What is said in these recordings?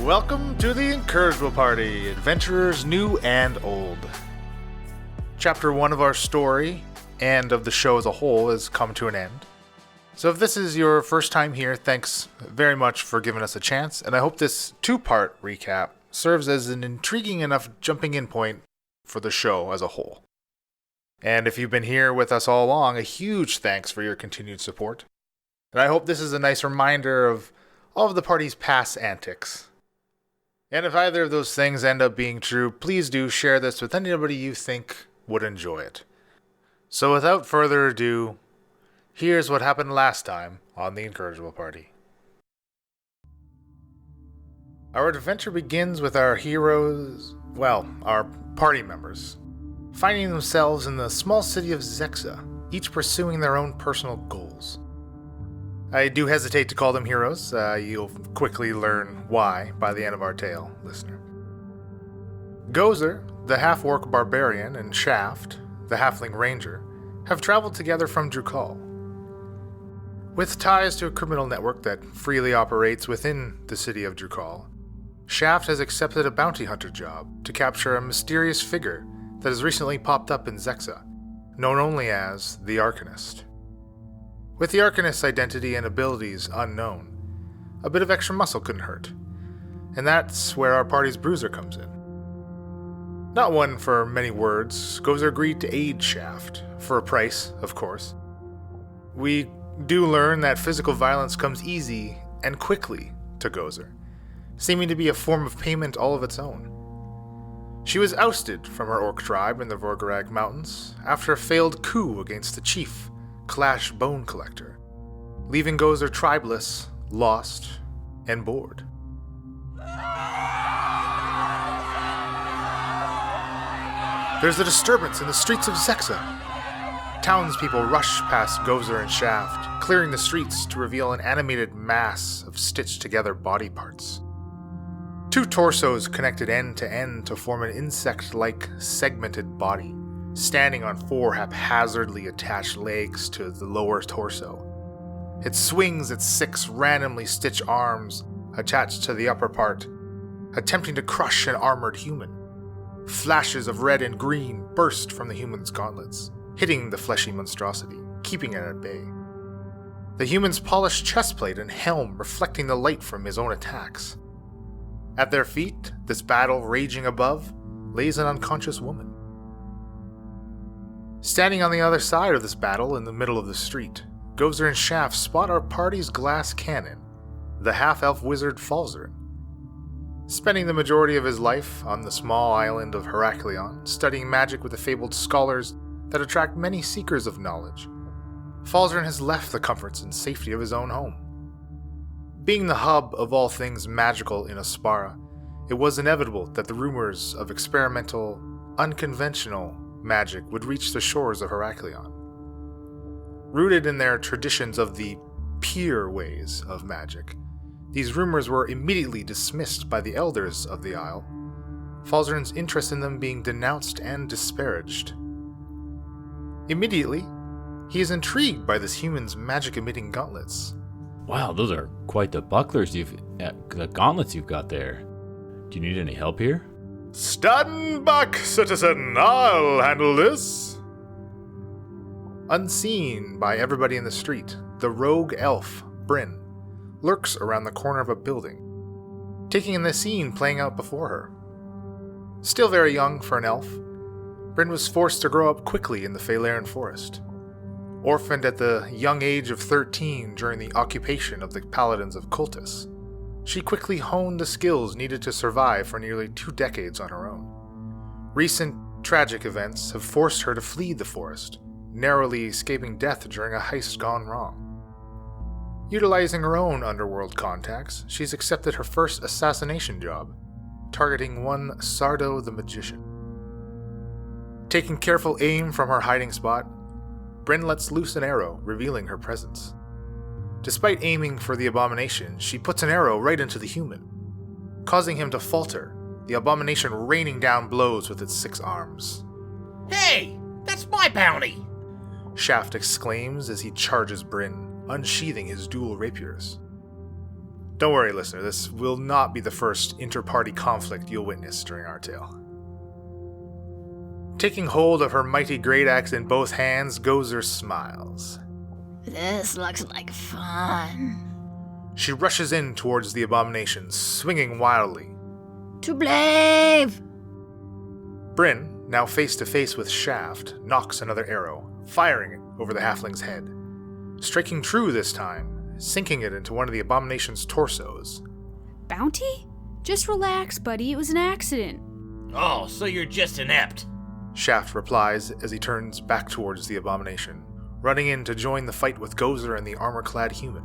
Welcome to the Incorrigible Party, adventurers new and old. Chapter 1 of our story, and of the show as a whole, has come to an end. So if this is your first time here, thanks very much for giving us a chance, and I hope this two-part recap serves as an intriguing enough jumping in point for the show as a whole. And if you've been here with us all along, a huge thanks for your continued support. And I hope this is a nice reminder of all of the party's past antics. And if either of those things end up being true, please do share this with anybody you think would enjoy it. So without further ado, here's what happened last time on the Incorrigible Party. Our adventure begins with our heroes, our party members, finding themselves in the small city of Zexa, each pursuing their own personal goals. I do hesitate to call them heroes. You'll quickly learn why by the end of our tale, listener. Gozer, the half-orc barbarian, and Shaft, the halfling ranger, have traveled together from Drukal. With ties to a criminal network that freely operates within the city of Drukal, Shaft has accepted a bounty hunter job to capture a mysterious figure that has recently popped up in Zexa, known only as the Arcanist. With the Arcanist's identity and abilities unknown, a bit of extra muscle couldn't hurt, and that's where our party's bruiser comes in. Not one for many words, Gozer agreed to aid Shaft, for a price, of course. We do learn that physical violence comes easy and quickly to Gozer, seeming to be a form of payment all of its own. She was ousted from her orc tribe in the Vorgarag Mountains after a failed coup against the chief, Clash Bone Collector, leaving Gozer tribeless, lost, and bored. There's a disturbance in the streets of Zexa. Townspeople rush past Gozer and Shaft, clearing the streets to reveal an animated mass of stitched-together body parts. Two torsos connected end to end to form an insect-like segmented body, standing on four haphazardly attached legs to the lower torso. It swings its six randomly stitched arms attached to the upper part, attempting to crush an armored human. Flashes of red and green burst from the human's gauntlets, hitting the fleshy monstrosity, keeping it at bay. The human's polished chestplate and helm reflecting the light from his own attacks. At their feet, this battle raging above, lays an unconscious woman. Standing on the other side of this battle in the middle of the street, Gozer and Shaft spot our party's glass cannon, the half-elf wizard Falzarin. Spending the majority of his life on the small island of Heraklion, studying magic with the fabled scholars that attract many seekers of knowledge, Falzarin has left the comforts and safety of his own home. Being the hub of all things magical in Aspara, it was inevitable that the rumors of experimental, unconventional magic would reach the shores of Heraklion. Rooted in their traditions of the pure ways of magic, these rumors were immediately dismissed by the elders of the Isle, Falzarin's interest in them being denounced and disparaged. Immediately, he is intrigued by this human's magic-emitting gauntlets. Wow, those are quite the bucklers the gauntlets you've got there. Do you need any help here? Stand back, citizen! I'll handle this! Unseen by everybody in the street, the rogue elf, Bryn, lurks around the corner of a building, taking in the scene playing out before her. Still very young for an elf, Bryn was forced to grow up quickly in the Faelaren forest. Orphaned at the young age of 13 during the occupation of the Paladins of Cultus, she quickly honed the skills needed to survive for nearly 2 decades on her own. Recent tragic events have forced her to flee the forest, narrowly escaping death during a heist gone wrong. Utilizing her own underworld contacts, she's accepted her first assassination job, targeting one Sardo the Magician. Taking careful aim from her hiding spot, Bryn lets loose an arrow, revealing her presence. Despite aiming for the abomination, she puts an arrow right into the human, causing him to falter, the abomination raining down blows with its 6 arms. Hey, that's my bounty! Shaft exclaims as he charges Bryn, unsheathing his dual rapiers. Don't worry, listener, this will not be the first inter-party conflict you'll witness during our tale. Taking hold of her mighty great axe in both hands, Gozer smiles. This looks like fun. She rushes in towards the abomination, swinging wildly. To Blave! Bryn, now face to face with Shaft, knocks another arrow, firing it over the halfling's head. Striking true this time, sinking it into one of the abomination's torsos. Bounty? Just relax, buddy. It was an accident. Oh, so you're just inept. Shaft replies as he turns back towards the abomination, running in to join the fight with Gozer and the armor-clad human.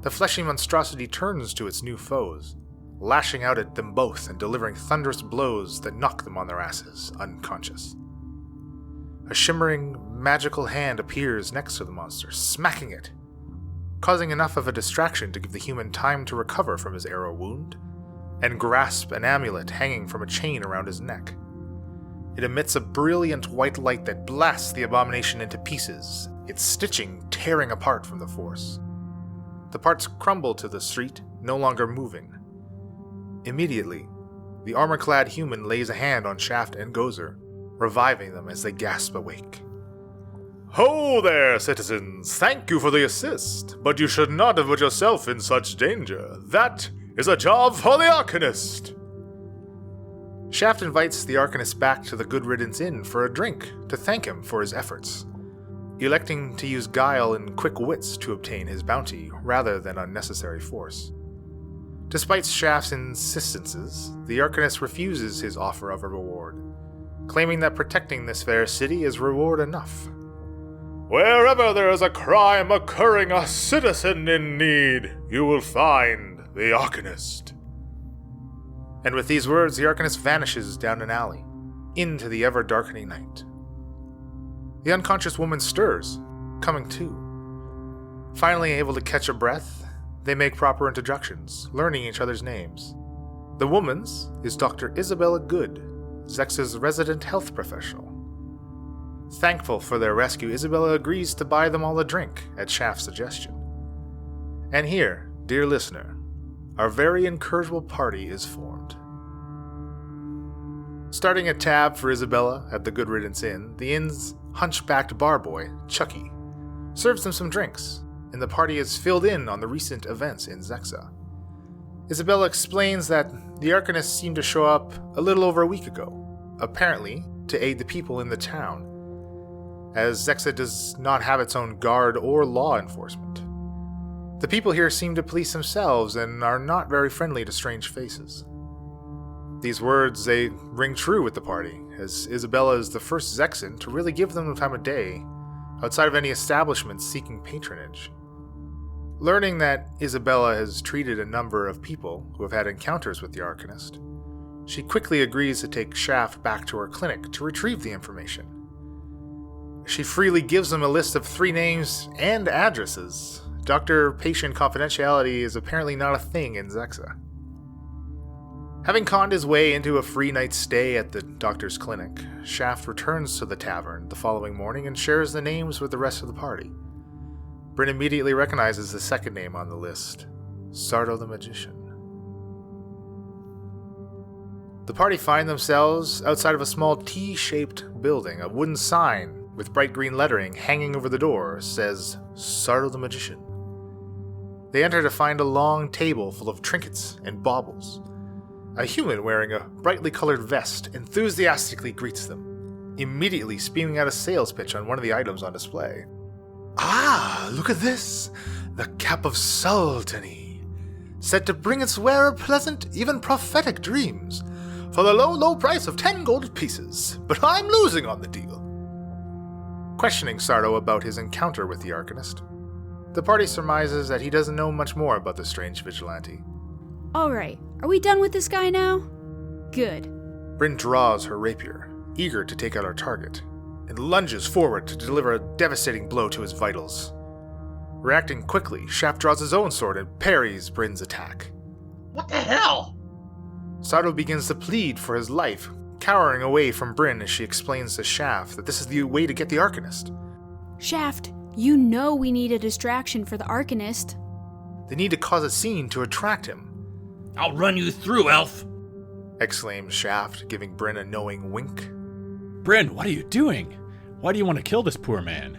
The fleshy monstrosity turns to its new foes, lashing out at them both and delivering thunderous blows that knock them on their asses, unconscious. A shimmering, magical hand appears next to the monster, smacking it, causing enough of a distraction to give the human time to recover from his arrow wound, and grasp an amulet hanging from a chain around his neck. It emits a brilliant white light that blasts the abomination into pieces, its stitching tearing apart from the force. The parts crumble to the street, no longer moving. Immediately, the armor-clad human lays a hand on Shaft and Gozer, reviving them as they gasp awake. Ho there, citizens! Thank you for the assist, but you should not have put yourself in such danger. That is a job for the Arcanist! Shaft invites the Arcanist back to the Good Riddance Inn for a drink to thank him for his efforts, electing to use guile and quick wits to obtain his bounty rather than unnecessary force. Despite Shaft's insistences, the Arcanist refuses his offer of a reward, claiming that protecting this fair city is reward enough. Wherever there is a crime occurring, a citizen in need, you will find the Arcanist. And with these words, the Arcanist vanishes down an alley, into the ever-darkening night. The unconscious woman stirs, coming to. Finally able to catch a breath, they make proper introductions, learning each other's names. The woman's is Dr. Isabella Good, Zexa's resident health professional. Thankful for their rescue, Isabella agrees to buy them all a drink at Shaft's suggestion. And here, dear listener, our very incorrigible party is formed. Starting a tab for Isabella at the Good Riddance Inn, the inn's hunchbacked bar boy, Chucky, serves them some drinks, and the party is filled in on the recent events in Zexa. Isabella explains that the Arcanists seemed to show up a little over a week ago, apparently to aid the people in the town, as Zexa does not have its own guard or law enforcement. The people here seem to police themselves and are not very friendly to strange faces. These words, they ring true with the party, as Isabella is the first Zexan to really give them the time of day, outside of any establishments seeking patronage. Learning that Isabella has treated a number of people who have had encounters with the Arcanist, she quickly agrees to take Shaft back to her clinic to retrieve the information. She freely gives them a list of 3 names and addresses. Doctor-patient confidentiality is apparently not a thing in Zexa. Having conned his way into a free night's stay at the doctor's clinic, Shaft returns to the tavern the following morning and shares the names with the rest of the party. Bryn immediately recognizes the second name on the list, Sardo the Magician. The party find themselves outside of a small T-shaped building. A wooden sign with bright green lettering hanging over the door says, Sardo the Magician. They enter to find a long table full of trinkets and baubles. A human wearing a brightly colored vest enthusiastically greets them, immediately spewing out a sales pitch on one of the items on display. Ah, look at this! The Cap of Sultany, said to bring its wearer pleasant, even prophetic dreams, for the low, low price of 10 gold pieces, but I'm losing on the deal. Questioning Sardo about his encounter with the Arcanist, the party surmises that he doesn't know much more about the strange vigilante. Alright, are we done with this guy now? Good. Bryn draws her rapier, eager to take out our target, and lunges forward to deliver a devastating blow to his vitals. Reacting quickly, Shaft draws his own sword and parries Bryn's attack. What the hell? Sardo begins to plead for his life, cowering away from Bryn as she explains to Shaft that this is the way to get the Arcanist. Shaft, you know we need a distraction for the Arcanist. They need to cause a scene to attract him, I'll run you through, Elf. exclaims Shaft, giving Bryn a knowing wink. Bryn, what are you doing? Why do you want to kill this poor man?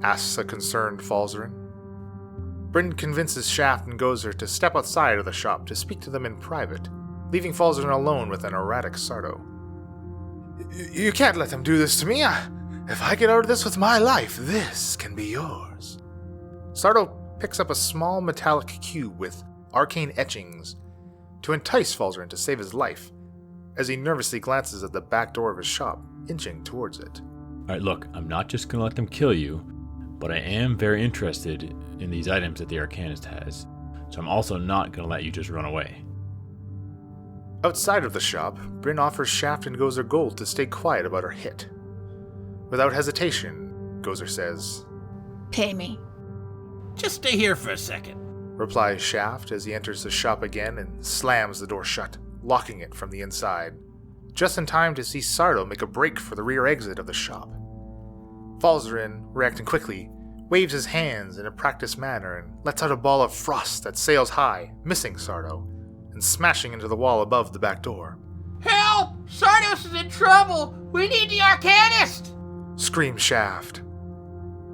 Asks a concerned Falzarin. Bryn convinces Shaft and Gozer to step outside of the shop to speak to them in private, leaving Falzarin alone with an erratic Sardo. You can't let them do this to me. If I get out of this with my life, this can be yours. Sardo picks up a small metallic cube with arcane etchings to entice Falzarin to save his life, as he nervously glances at the back door of his shop, inching towards it. Alright, look, I'm not just going to let them kill you, but I am very interested in these items that the Arcanist has, so I'm also not going to let you just run away. Outside of the shop, Bryn offers Shaft and Gozer gold to stay quiet about her hit. Without hesitation, Gozer says, Pay me. Just stay here for a second. replies Shaft as he enters the shop again and slams the door shut, locking it from the inside, just in time to see Sardo make a break for the rear exit of the shop. Falzarin, reacting quickly, waves his hands in a practiced manner and lets out a ball of frost that sails high, missing Sardo, and smashing into the wall above the back door. Help! Sardos is in trouble! We need the Arcanist! Screams Shaft.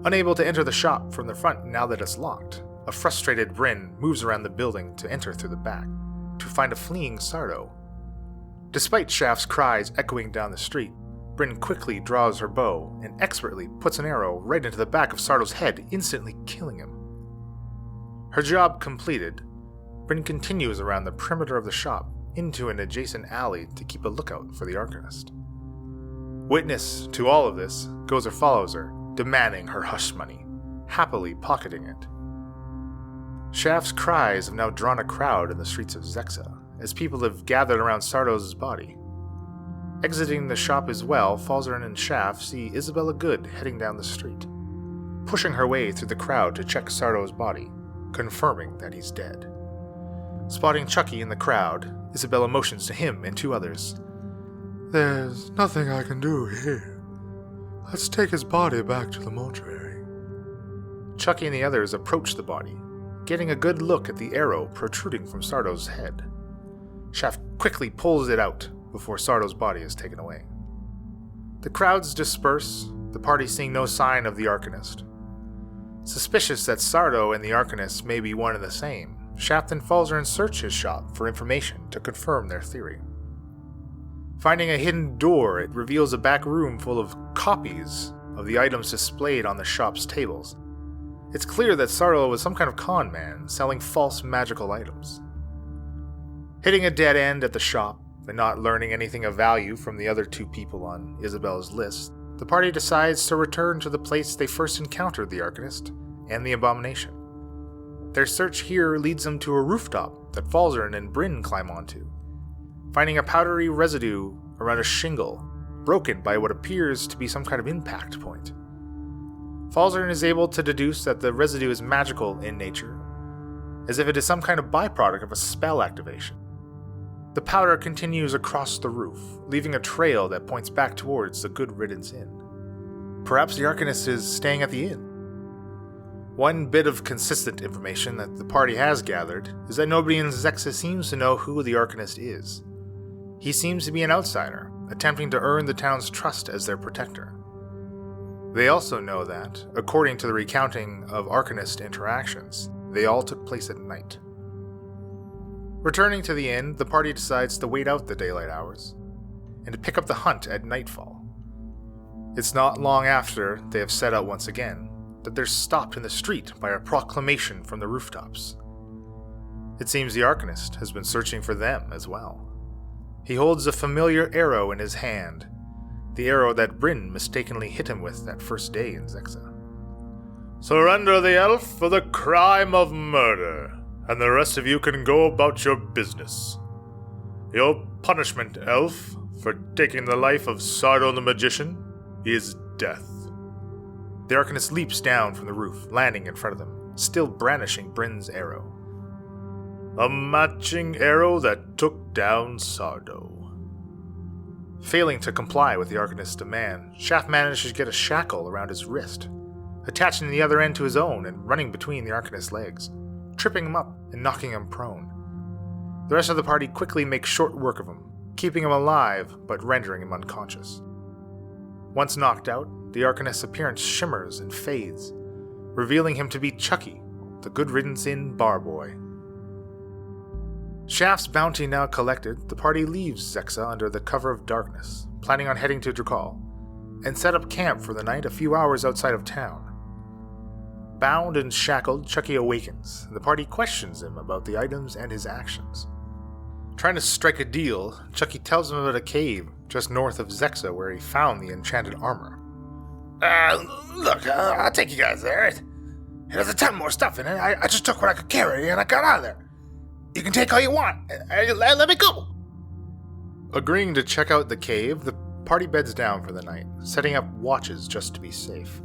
Unable to enter the shop from the front now that it's locked, a frustrated Bryn moves around the building to enter through the back, to find a fleeing Sardo. Despite Shaft's cries echoing down the street, Bryn quickly draws her bow and expertly puts an arrow right into the back of Sardo's head, instantly killing him. Her job completed, Bryn continues around the perimeter of the shop into an adjacent alley to keep a lookout for the Arcanist. Witness to all of this, Gozer follows her, demanding her hush money, happily pocketing it. Shaft's cries have now drawn a crowd in the streets of Zexa, as people have gathered around Sardos' body. Exiting the shop as well, Falzarin and Shaft see Isabella Good heading down the street, pushing her way through the crowd to check Sardos' body, confirming that he's dead. Spotting Chucky in the crowd, Isabella motions to him and two others. There's nothing I can do here. Let's take his body back to the mortuary. Chucky and the others approach the body, getting a good look at the arrow protruding from Sardo's head. Shaft quickly pulls it out before Sardo's body is taken away. The crowds disperse, the party seeing no sign of the Arcanist. Suspicious that Sardo and the Arcanist may be one and the same, Shaft and Falzarin search his shop for information to confirm their theory. Finding a hidden door, it reveals a back room full of copies of the items displayed on the shop's tables. It's clear that Sardo was some kind of con man, selling false magical items. Hitting a dead end at the shop, and not learning anything of value from the other two people on Isabella's list, the party decides to return to the place they first encountered the Arcanist and the Abomination. Their search here leads them to a rooftop that Falzarin and Bryn climb onto, finding a powdery residue around a shingle, broken by what appears to be some kind of impact point. Falzarin is able to deduce that the residue is magical in nature, as if it is some kind of byproduct of a spell activation. The powder continues across the roof, leaving a trail that points back towards the Good Riddance Inn. Perhaps the Arcanist is staying at the inn. One bit of consistent information that the party has gathered is that nobody in Zexa seems to know who the Arcanist is. He seems to be an outsider, attempting to earn the town's trust as their protector. They also know that, according to the recounting of Arcanist interactions, they all took place at night. Returning to the inn, the party decides to wait out the daylight hours, and to pick up the hunt at nightfall. It's not long after they have set out once again, that they're stopped in the street by a proclamation from the rooftops. It seems the Arcanist has been searching for them as well. He holds a familiar arrow in his hand, the arrow that Bryn mistakenly hit him with that first day in Zexa. Surrender the elf for the crime of murder, and the rest of you can go about your business. Your punishment, elf, for taking the life of Sardo the Magician, is death. The Arcanist leaps down from the roof, landing in front of them, still brandishing Bryn's arrow. A matching arrow that took down Sardo. Failing to comply with the Arcanist's demand, Shaft manages to get a shackle around his wrist, attaching the other end to his own and running between the Arcanist's legs, tripping him up and knocking him prone. The rest of the party quickly makes short work of him, keeping him alive but rendering him unconscious. Once knocked out, the Arcanist's appearance shimmers and fades, revealing him to be Chucky, the Good Riddance Inn bar boy. Shaft's bounty now collected, the party leaves Zexa under the cover of darkness, planning on heading to Drakal, and set up camp for the night a few hours outside of town. Bound and shackled, Chucky awakens, and the party questions him about the items and his actions. Trying to strike a deal, Chucky tells him about a cave just north of Zexa where he found the enchanted armor. Look, I'll take you guys there. It has a ton more stuff in it. I just took what I could carry and I got out of there. You can take all you want. Let me go. Agreeing to check out the cave, the party beds down for the night, setting up watches just to be safe.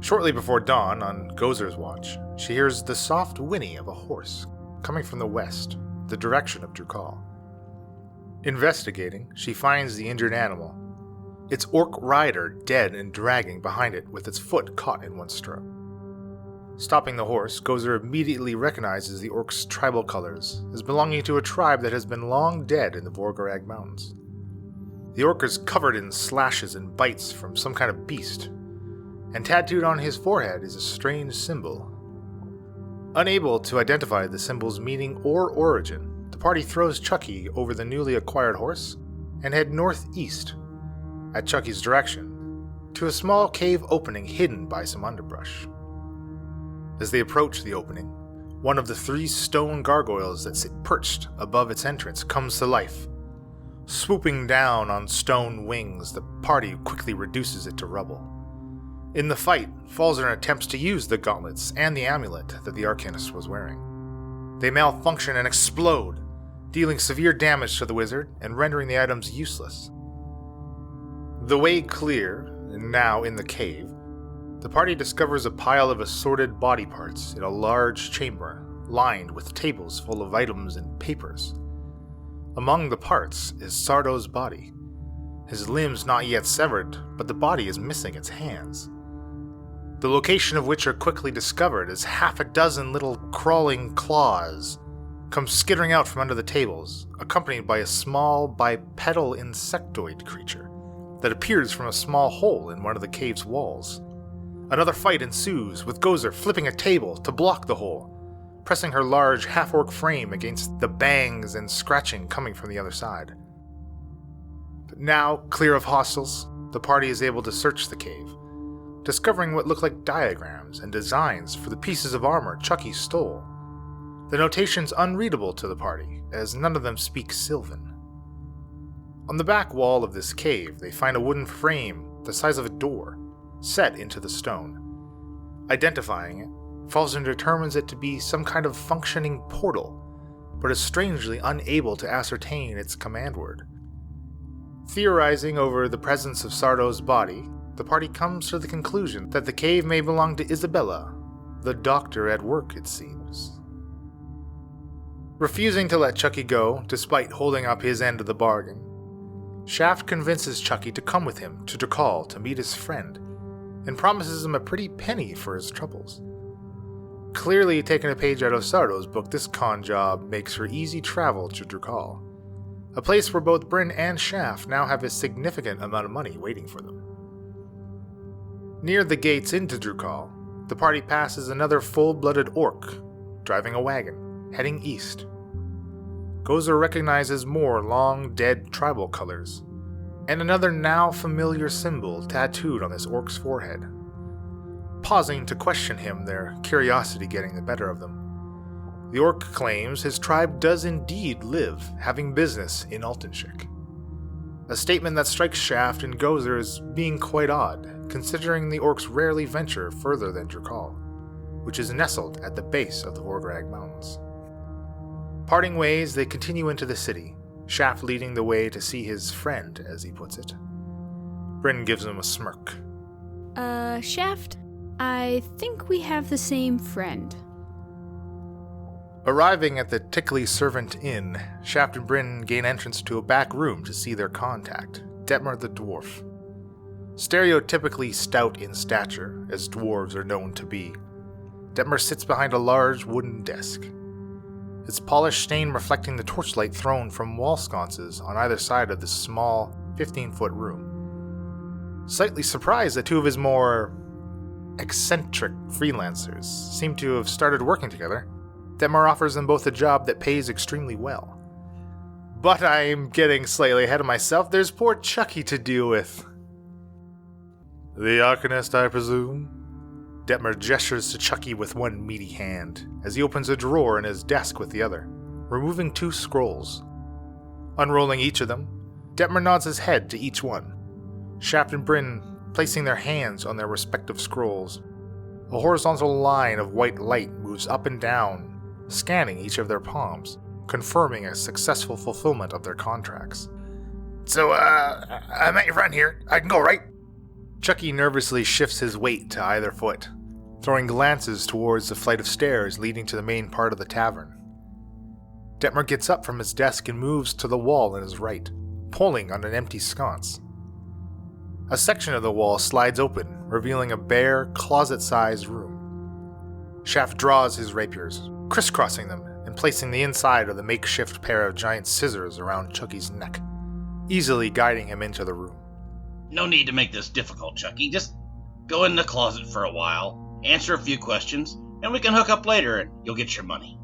Shortly before dawn, on Gozer's watch, she hears the soft whinny of a horse coming from the west, the direction of Drakal. Investigating, she finds the injured animal, its orc rider dead and dragging behind it with its foot caught in one stirrup. Stopping the horse, Gozer immediately recognizes the orc's tribal colors as belonging to a tribe that has been long dead in the Vorgarag Mountains. The orc is covered in slashes and bites from some kind of beast, and tattooed on his forehead is a strange symbol. Unable to identify the symbol's meaning or origin, the party throws Chucky over the newly acquired horse and head northeast, at Chucky's direction, to a small cave opening hidden by some underbrush. As they approach the opening, one of the 3 stone gargoyles that sit perched above its entrance comes to life. Swooping down on stone wings, the party quickly reduces it to rubble. In the fight, Falzern attempts to use the gauntlets and the amulet that the Arcanist was wearing. They malfunction and explode, dealing severe damage to the wizard and rendering the items useless. The way clear, and now in the cave, the party discovers a pile of assorted body parts in a large chamber lined with tables full of items and papers. Among the parts is Sardo's body, his limbs not yet severed, but the body is missing its hands. The location of which are quickly discovered as half a dozen little crawling claws come skittering out from under the tables, accompanied by a small bipedal insectoid creature that appears from a small hole in one of the cave's walls. Another fight ensues, with Gozer flipping a table to block the hole, pressing her large half-orc frame against the bangs and scratching coming from the other side. But now, clear of hostiles, the party is able to search the cave, discovering what look like diagrams and designs for the pieces of armor Chucky stole. The notations unreadable to the party, as none of them speak Sylvan. On the back wall of this cave, they find a wooden frame the size of a door, set into the stone. Identifying it, Falzern determines it to be some kind of functioning portal, but is strangely unable to ascertain its command word. Theorizing over the presence of Sardo's body, the party comes to the conclusion that the cave may belong to Isabella, the doctor at work, it seems. Refusing to let Chucky go, despite holding up his end of the bargain, Shaft convinces Chucky to come with him to Drakal to meet his friend, and promises him a pretty penny for his troubles. Clearly taking a page out of Sardo's book, this con job makes for easy travel to Drakal, a place where both Bryn and Shaft now have a significant amount of money waiting for them. Near the gates into Drakal, the party passes another full-blooded orc, driving a wagon, heading east. Gozer recognizes more long-dead tribal colors, and another now familiar symbol tattooed on this orc's forehead. Pausing to question him, their curiosity getting the better of them, the orc claims his tribe does indeed live, having business in Altenshik. A statement that strikes Shaft and Gozer as being quite odd, considering the orcs rarely venture further than Drakal, which is nestled at the base of the Vorgarag Mountains. Parting ways, they continue into the city, Shaft leading the way to see his friend, as he puts it. Bryn gives him a smirk. Shaft, I think we have the same friend. Arriving at the Tickley Servant Inn, Shaft and Bryn gain entrance to a back room to see their contact, Detmer the Dwarf. Stereotypically stout in stature, as dwarves are known to be, Detmer sits behind a large wooden desk, its polished stain reflecting the torchlight thrown from wall sconces on either side of this small, 15-foot room. Slightly surprised that two of his more eccentric freelancers seem to have started working together, Detmer offers them both a job that pays extremely well. But I'm getting slightly ahead of myself. There's poor Chucky to deal with. The Arcanist, I presume? Detmer gestures to Chucky with one meaty hand as he opens a drawer in his desk with the other, removing 2 scrolls. Unrolling each of them, Detmer nods his head to each one, Shaft and Bryn placing their hands on their respective scrolls. A horizontal line of white light moves up and down, scanning each of their palms, confirming a successful fulfillment of their contracts. So, I'm at your front here. I can go, right? Chucky nervously shifts his weight to either foot, throwing glances towards the flight of stairs leading to the main part of the tavern. Detmer gets up from his desk and moves to the wall on his right, pulling on an empty sconce. A section of the wall slides open, revealing a bare, closet-sized room. Shaft draws his rapiers, crisscrossing them and placing the inside of the makeshift pair of giant scissors around Chucky's neck, easily guiding him into the room. No need to make this difficult, Chucky. Just go in the closet for a while, answer a few questions, and we can hook up later and you'll get your money.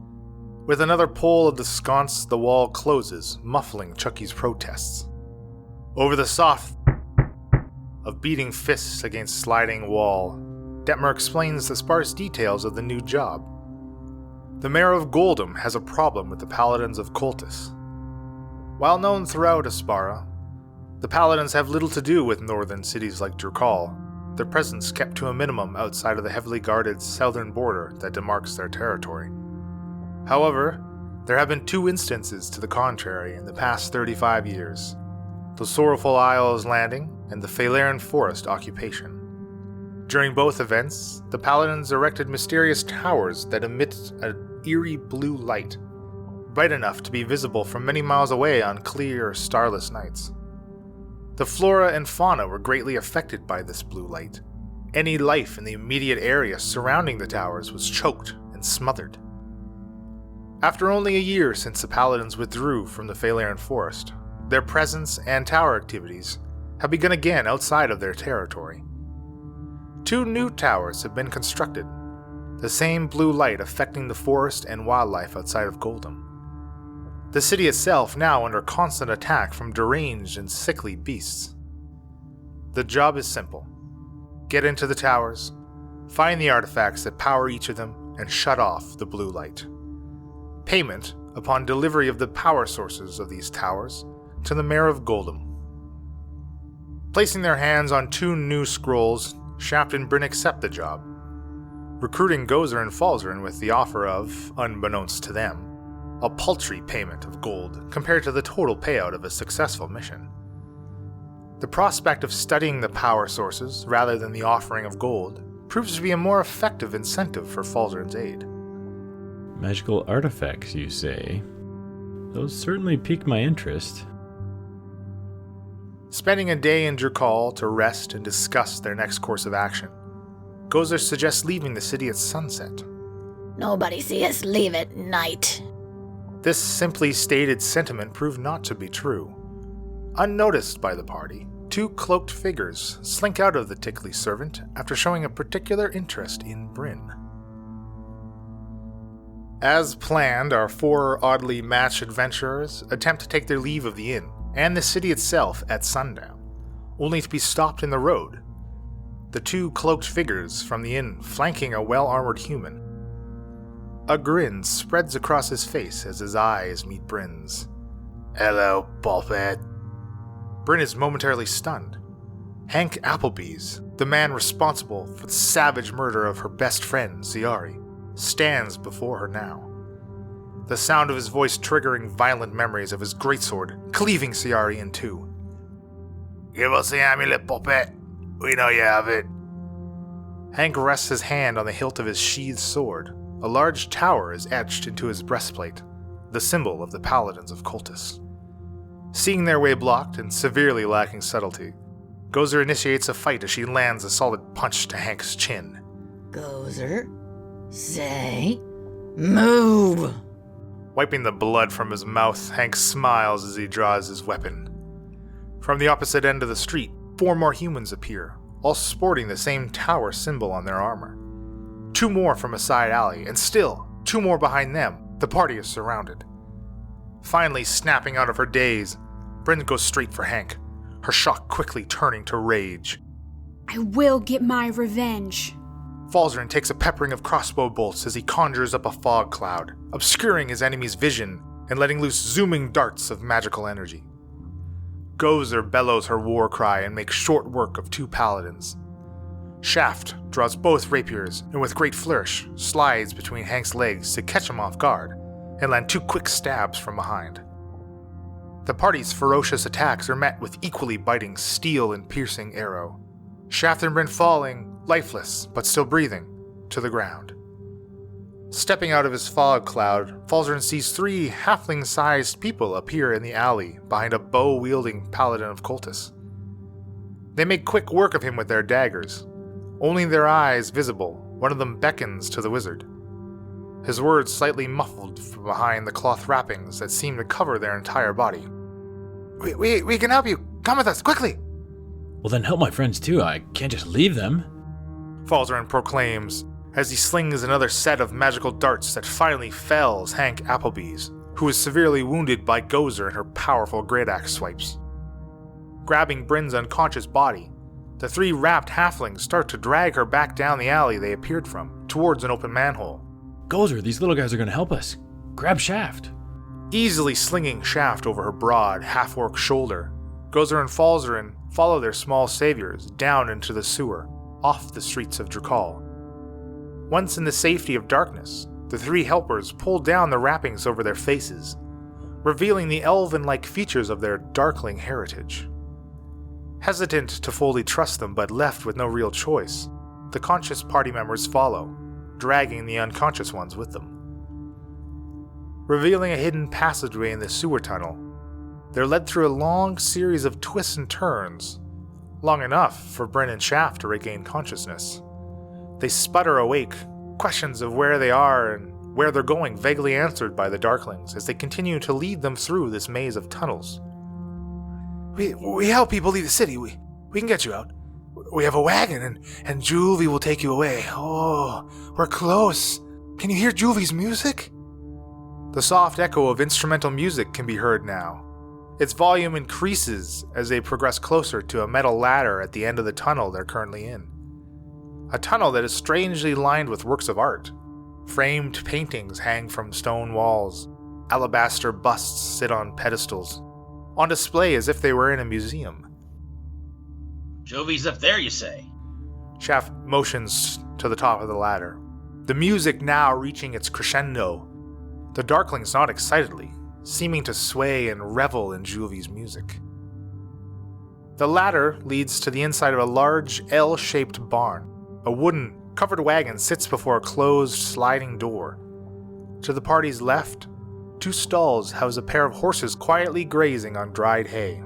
With another pull of the sconce, the wall closes, muffling Chucky's protests. Over the soft of beating fists against sliding wall, Detmer explains the sparse details of the new job. The mayor of Goldham has a problem with the Paladins of Cultus. While known throughout Aspara, the Paladins have little to do with northern cities like Drukhall, their presence kept to a minimum outside of the heavily guarded southern border that demarks their territory. However, there have been 2 instances to the contrary in the past 35 years: the Sorrowful Isles Landing and the Phalaren Forest occupation. During both events, the Paladins erected mysterious towers that emit an eerie blue light, bright enough to be visible from many miles away on clear, starless nights. The flora and fauna were greatly affected by this blue light. Any life in the immediate area surrounding the towers was choked and smothered. After only a year since the Paladins withdrew from the Phalaren Forest, their presence and tower activities have begun again outside of their territory. 2 new towers have been constructed, the same blue light affecting the forest and wildlife outside of Goldham. The city itself now under constant attack from deranged and sickly beasts. The job is simple. Get into the towers, find the artifacts that power each of them, and shut off the blue light. Payment upon delivery of the power sources of these towers to the mayor of Goldham. Placing their hands on 2 new scrolls, Shaft and Bryn accept the job, recruiting Gozer and Falzarin with the offer of, unbeknownst to them, a paltry payment of gold compared to the total payout of a successful mission. The prospect of studying the power sources rather than the offering of gold proves to be a more effective incentive for Falzarin's aid. Magical artifacts, you say? Those certainly pique my interest. Spending a day in Drukhall to rest and discuss their next course of action, Gozer suggests leaving the city at sunset. Nobody see us leave at night. This simply stated sentiment proved not to be true. Unnoticed by the party, 2 cloaked figures slink out of the tickly servant after showing a particular interest in Bryn. As planned, our 4 oddly matched adventurers attempt to take their leave of the inn and the city itself at sundown, only to be stopped in the road. The 2 cloaked figures from the inn flanking a well-armored human. A grin spreads across his face as his eyes meet Bryn's. Hello, Ballhead. Bryn is momentarily stunned. Hank Applebee's, the man responsible for the savage murder of her best friend, Ziari, stands before her now. The sound of his voice triggering violent memories of his greatsword, cleaving Ziari in 2. Give us the amulet, Ballhead. We know you have it. Hank rests his hand on the hilt of his sheathed sword. A large tower is etched into his breastplate, the symbol of the Paladins of Cultus. Seeing their way blocked and severely lacking subtlety, Gozer initiates a fight as she lands a solid punch to Hank's chin. Gozer, Say, move! Wiping the blood from his mouth, Hank smiles as he draws his weapon. From the opposite end of the street, 4 more humans appear, all sporting the same tower symbol on their armor. 2 more from a side alley, and still 2 more behind them. The party is surrounded. Finally, snapping out of her daze, Bryn goes straight for Hank, her shock quickly turning to rage. I will get my revenge. Falzarin takes a peppering of crossbow bolts as he conjures up a fog cloud, obscuring his enemy's vision and letting loose zooming darts of magical energy. Gozer bellows her war cry and makes short work of 2 paladins. Shaft draws both rapiers and with great flourish slides between Hank's legs to catch him off guard and land 2 quick stabs from behind. The party's ferocious attacks are met with equally biting steel and piercing arrow. Shaft and Bryn falling, lifeless but still breathing, to the ground. Stepping out of his fog cloud, Falzarin sees 3 halfling-sized people appear in the alley behind a bow-wielding paladin of Cultus. They make quick work of him with their daggers, only their eyes visible. One of them beckons to the wizard, his words slightly muffled from behind the cloth wrappings that seem to cover their entire body. We can help you. Come with us, quickly! Well, then help my friends too. I can't just leave them. Falzarin proclaims as he slings another set of magical darts that finally fells Hank Applebee's, who is severely wounded by Gozer and her powerful great axe swipes. Grabbing Bryn's unconscious body, the 3 wrapped halflings start to drag her back down the alley they appeared from, towards an open manhole. Gozer, these little guys are gonna help us. Grab Shaft. Easily slinging Shaft over her broad, half-orc shoulder, Gozer and Falzarin follow their small saviors down into the sewer, off the streets of Drakal. Once in the safety of darkness, the 3 helpers pull down the wrappings over their faces, revealing the elven-like features of their darkling heritage. Hesitant to fully trust them but left with no real choice, the conscious party members follow, dragging the unconscious ones with them. Revealing a hidden passageway in the sewer tunnel, they're led through a long series of twists and turns, long enough for Bryn and Shaft to regain consciousness. They sputter awake, questions of where they are and where they're going vaguely answered by the Darklings as they continue to lead them through this maze of tunnels. We help people leave the city. We can get you out. We have a wagon and Juvie will take you away. Oh, we're close. Can you hear Juvie's music? The soft echo of instrumental music can be heard now. Its volume increases as they progress closer to a metal ladder at the end of the tunnel they're currently in. A tunnel that is strangely lined with works of art. Framed paintings hang from stone walls. Alabaster busts sit on pedestals, on display as if they were in a museum. Juvie's up there, you say? Shaft motions to the top of the ladder, the music now reaching its crescendo. The Darklings nod excitedly, seeming to sway and revel in Juvie's music. The ladder leads to the inside of a large L-shaped barn. A wooden, covered wagon sits before a closed sliding door. To the party's left, 2 stalls house a pair of horses quietly grazing on dried hay.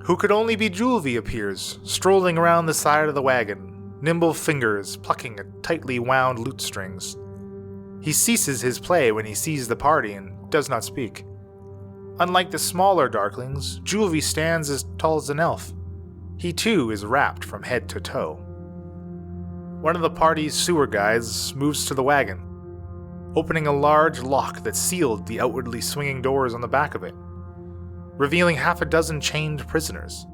Who could only be Juvie appears, strolling around the side of the wagon, nimble fingers plucking at tightly wound lute strings. He ceases his play when he sees the party and does not speak. Unlike the smaller Darklings, Juvie stands as tall as an elf. He too is wrapped from head to toe. One of the party's sewer guides moves to the wagon, opening a large lock that sealed the outwardly swinging doors on the back of it, revealing 6 chained prisoners.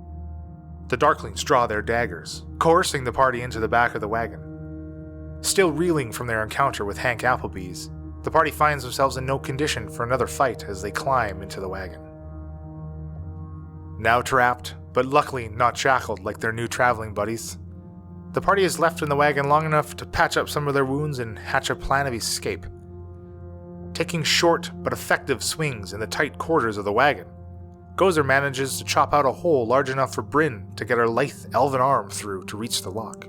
The Darklings draw their daggers, coercing the party into the back of the wagon. Still reeling from their encounter with Hank Applebee's, the party finds themselves in no condition for another fight as they climb into the wagon. Now trapped, but luckily not shackled like their new traveling buddies, the party is left in the wagon long enough to patch up some of their wounds and hatch a plan of escape. Taking short but effective swings in the tight quarters of the wagon, Gozer manages to chop out a hole large enough for Bryn to get her lithe elven arm through to reach the lock.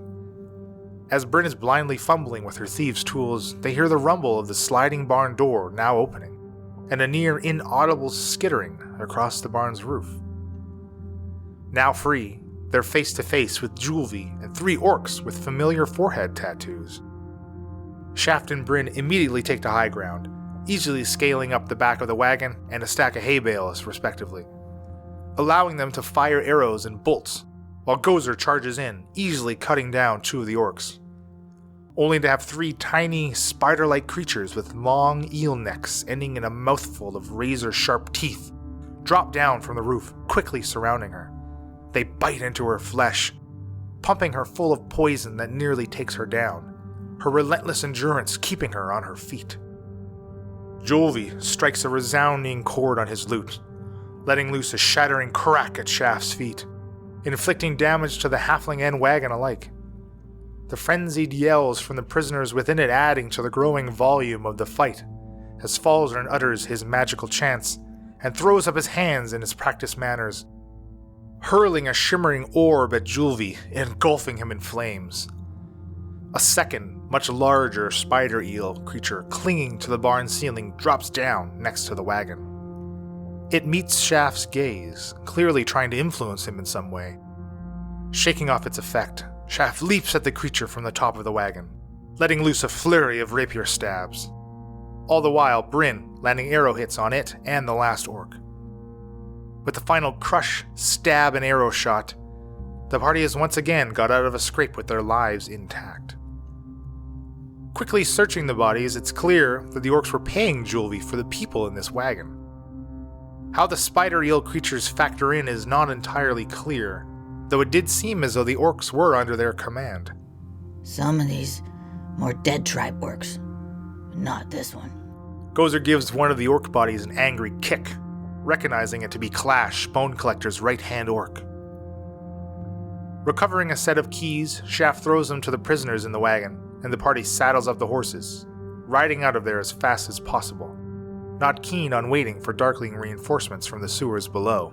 As Bryn is blindly fumbling with her thieves' tools, they hear the rumble of the sliding barn door now opening, and a near inaudible skittering across the barn's roof. Now free, they're face to face with Juvie and 3 orcs with familiar forehead tattoos. Shaft and Bryn immediately take to high ground, easily scaling up the back of the wagon and a stack of hay bales, respectively, allowing them to fire arrows and bolts, while Gozer charges in, easily cutting down 2 of the orcs, only to have 3 tiny, spider-like creatures with long eel necks ending in a mouthful of razor-sharp teeth drop down from the roof, quickly surrounding her. They bite into her flesh, pumping her full of poison that nearly takes her down, her relentless endurance keeping her on her feet. Julvi strikes a resounding chord on his lute, letting loose a shattering crack at Shaft's feet, inflicting damage to the halfling and wagon alike. The frenzied yells from the prisoners within it adding to the growing volume of the fight, as Falzern utters his magical chants and throws up his hands in his practiced manners, hurling a shimmering orb at Julvi, engulfing him in flames. A second, much larger spider eel creature clinging to the barn ceiling drops down next to the wagon. It meets Shaft's gaze, clearly trying to influence him in some way. Shaking off its effect, Shaft leaps at the creature from the top of the wagon, letting loose a flurry of rapier stabs. All the while, Bryn landing arrow hits on it and the last orc. With the final crush, stab, and arrow shot, the party has once again got out of a scrape with their lives intact. Quickly searching the bodies, it's clear that the orcs were paying Julvi for the people in this wagon. How the spider eel creatures factor in is not entirely clear, though it did seem as though the orcs were under their command. Some of these more dead tribe orcs, but not this one. Gozer gives one of the orc bodies an angry kick, recognizing it to be Clash, Bone Collector's right-hand orc. Recovering a set of keys, Shaft throws them to the prisoners in the wagon, and the party saddles up the horses, riding out of there as fast as possible, not keen on waiting for Darkling reinforcements from the sewers below.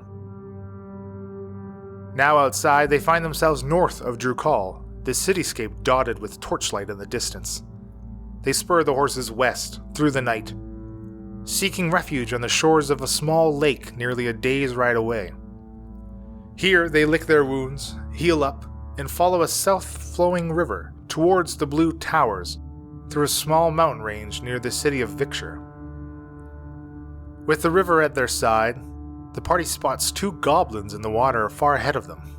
Now outside, they find themselves north of Drukal, the cityscape dotted with torchlight in the distance. They spur the horses west, through the night, seeking refuge on the shores of a small lake nearly a day's ride away. Here, they lick their wounds, heal up, and follow a south-flowing river towards the Blue Towers through a small mountain range near the city of Victor. With the river at their side, the party spots 2 goblins in the water far ahead of them.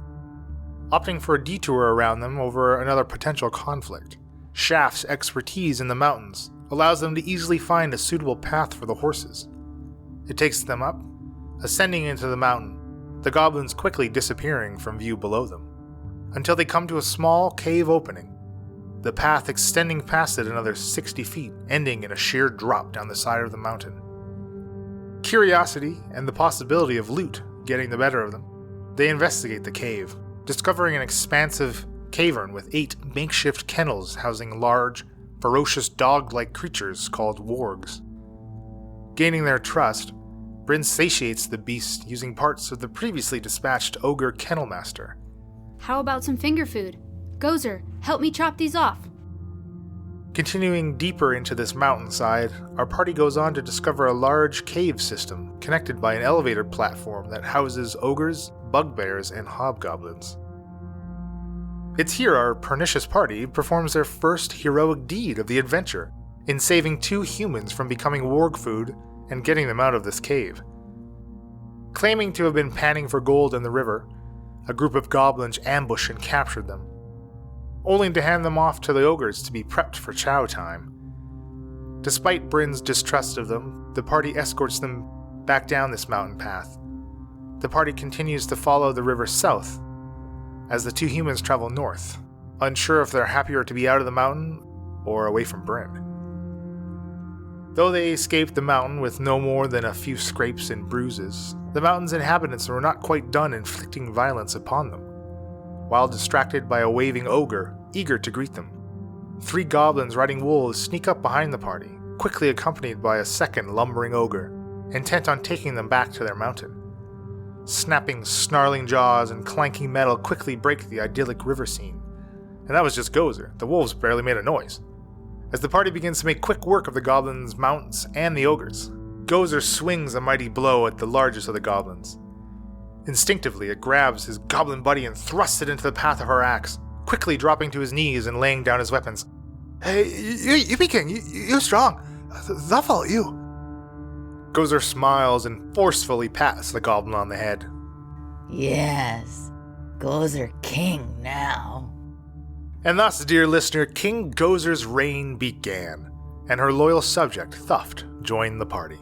Opting for a detour around them over another potential conflict, Shaft's expertise in the mountains allows them to easily find a suitable path for the horses. It takes them up, ascending into the mountain, the goblins quickly disappearing from view below them, until they come to a small cave opening, the path extending past it another 60 feet, ending in a sheer drop down the side of the mountain. Curiosity and the possibility of loot getting the better of them, they investigate the cave, discovering an expansive cavern with 8 makeshift kennels housing large, ferocious dog-like creatures called wargs. Gaining their trust, Bryn satiates the beast using parts of the previously dispatched ogre kennelmaster. How about some finger food? Gozer, help me chop these off. Continuing deeper into this mountainside, our party goes on to discover a large cave system connected by an elevator platform that houses ogres, bugbears, and hobgoblins. It's here our pernicious party performs their first heroic deed of the adventure, in saving 2 humans from becoming warg food and getting them out of this cave. Claiming to have been panning for gold in the river, a group of goblins ambushed and captured them, only to hand them off to the ogres to be prepped for chow time. Despite Bryn's distrust of them, the party escorts them back down this mountain path. The party continues to follow the river south, as the 2 humans travel north, unsure if they're happier to be out of the mountain or away from Bryn. Though they escaped the mountain with no more than a few scrapes and bruises, the mountain's inhabitants were not quite done inflicting violence upon them. While distracted by a waving ogre, eager to greet them, 3 goblins riding wolves sneak up behind the party, quickly accompanied by a second lumbering ogre, intent on taking them back to their mountain. Snapping, snarling jaws and clanking metal quickly break the idyllic river scene. And that was just Gozer. The wolves barely made a noise. As the party begins to make quick work of the goblins' mounts and the ogres, Gozer swings a mighty blow at the largest of the goblins. Instinctively, it grabs his goblin buddy and thrusts it into the path of her axe, quickly dropping to his knees and laying down his weapons. Hey, you be king. You strong. They'll follow you. Gozer smiles and forcefully pats the goblin on the head. Yes, Gozer king now. And thus, dear listener, King Gozer's reign began, and her loyal subject, Thuft, joined the party.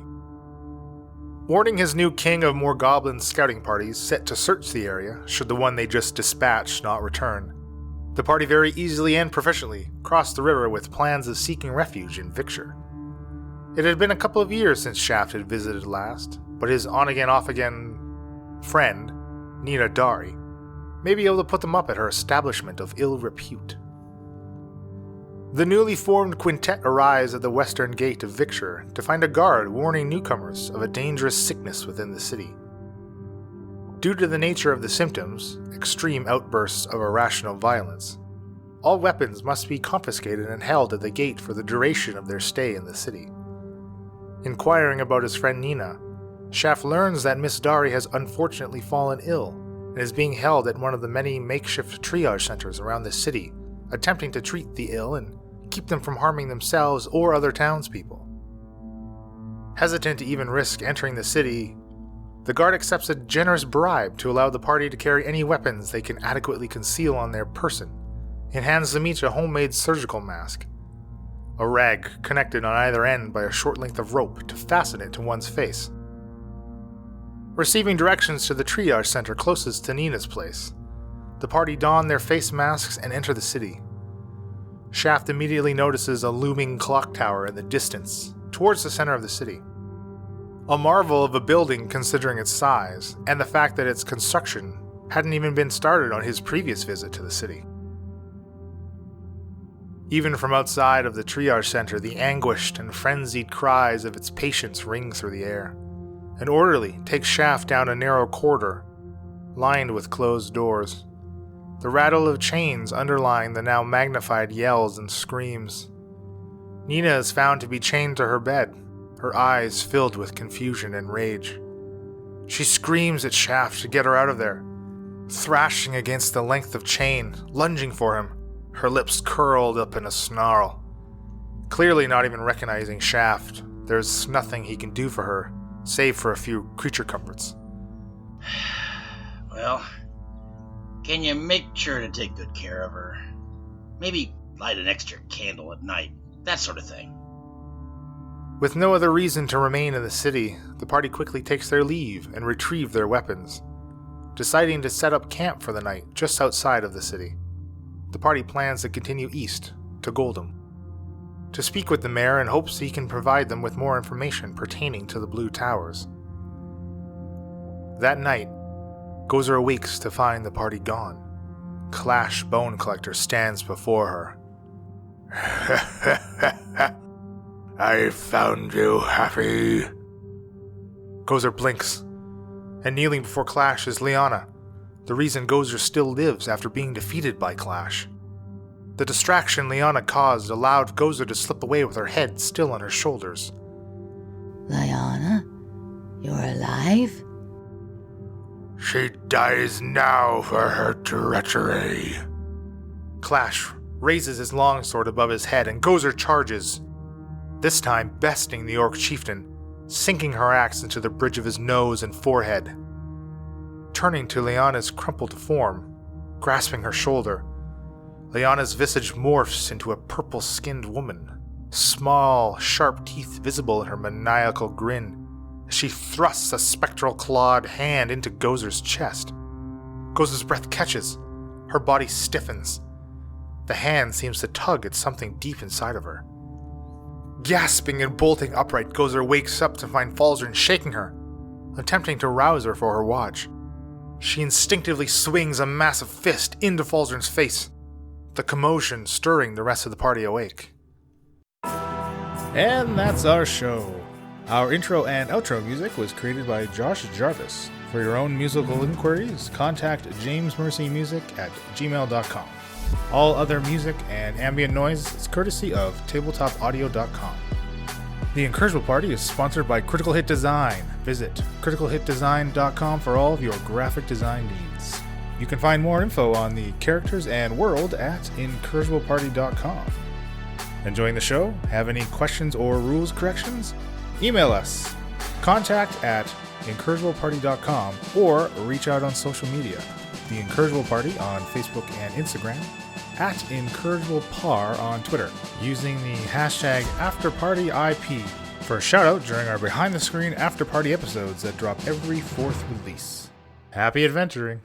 Warning his new king of more goblin scouting parties set to search the area should the one they just dispatched not return, the party very easily and proficiently crossed the river with plans of seeking refuge in Victor. It had been a couple of years since Shaft had visited last, but his on-again, off-again friend, Nina Dari, may be able to put them up at her establishment of ill repute. The newly formed quintet arrives at the western gate of Victor to find a guard warning newcomers of a dangerous sickness within the city. Due to the nature of the symptoms, extreme outbursts of irrational violence, all weapons must be confiscated and held at the gate for the duration of their stay in the city. Inquiring about his friend Nina, Shaft learns that Miss Dari has unfortunately fallen ill and is being held at one of the many makeshift triage centers around the city, attempting to treat the ill and keep them from harming themselves or other townspeople. Hesitant to even risk entering the city, the guard accepts a generous bribe to allow the party to carry any weapons they can adequately conceal on their person, and hands them each a homemade surgical mask, a rag connected on either end by a short length of rope to fasten it to one's face. Receiving directions to the triage center closest to Nina's place, the party don their face masks and enter the city. Shaft immediately notices a looming clock tower in the distance, towards the center of the city. A marvel of a building considering its size, and the fact that its construction hadn't even been started on his previous visit to the city. Even from outside of the triage center, the anguished and frenzied cries of its patients ring through the air. An orderly takes Shaft down a narrow corridor, lined with closed doors. The rattle of chains underlying the now magnified yells and screams. Nina is found to be chained to her bed, her eyes filled with confusion and rage. She screams at Shaft to get her out of there, thrashing against the length of chain, lunging for him, her lips curled up in a snarl. Clearly not even recognizing Shaft, there's nothing he can do for her, save for a few creature comforts. Well, can you make sure to take good care of her? Maybe light an extra candle at night, that sort of thing. With no other reason to remain in the city, the party quickly takes their leave and retrieve their weapons, deciding to set up camp for the night just outside of the city. The party plans to continue east to Goldham, to speak with the mayor in hopes he can provide them with more information pertaining to the Blue Towers. That night, Gozer awakes to find the party gone. Clash Bone Collector stands before her. I found you, Happy. Gozer blinks, and kneeling before Clash is Liana, the reason Gozer still lives after being defeated by Clash. The distraction Liana caused allowed Gozer to slip away with her head still on her shoulders. Liana, you're alive? She dies now for her treachery. Clash raises his longsword above his head and Gozer charges, this time besting the orc chieftain, sinking her axe into the bridge of his nose and forehead. Turning to Liana's crumpled form, grasping her shoulder, Liana's visage morphs into a purple-skinned woman, small, sharp teeth visible in her maniacal grin, as she thrusts a spectral clawed hand into Gozer's chest. Gozer's breath catches, her body stiffens. The hand seems to tug at something deep inside of her. Gasping and bolting upright, Gozer wakes up to find Falzern shaking her, attempting to rouse her for her watch. She instinctively swings a massive fist into Falzern's face, the commotion stirring the rest of the party awake. And that's our show. Our intro and outro music was created by Josh Jarvis. For your own musical inquiries, contact jamesmercymusic@gmail.com. All other music and ambient noise is courtesy of tabletopaudio.com. The Incursible Party is sponsored by Critical Hit Design. Visit criticalhitdesign.com for all of your graphic design needs. You can find more info on the characters and world at incursibleparty.com. Enjoying the show? Have any questions or rules corrections? Email us, contact@incorrigibleparty.com, or reach out on social media. The Incorrigible Party on Facebook and Instagram, @IncorrigiblePar on Twitter, using the hashtag AfterPartyIP for a shout out during our behind the screen after party episodes that drop every 4th release. Happy adventuring!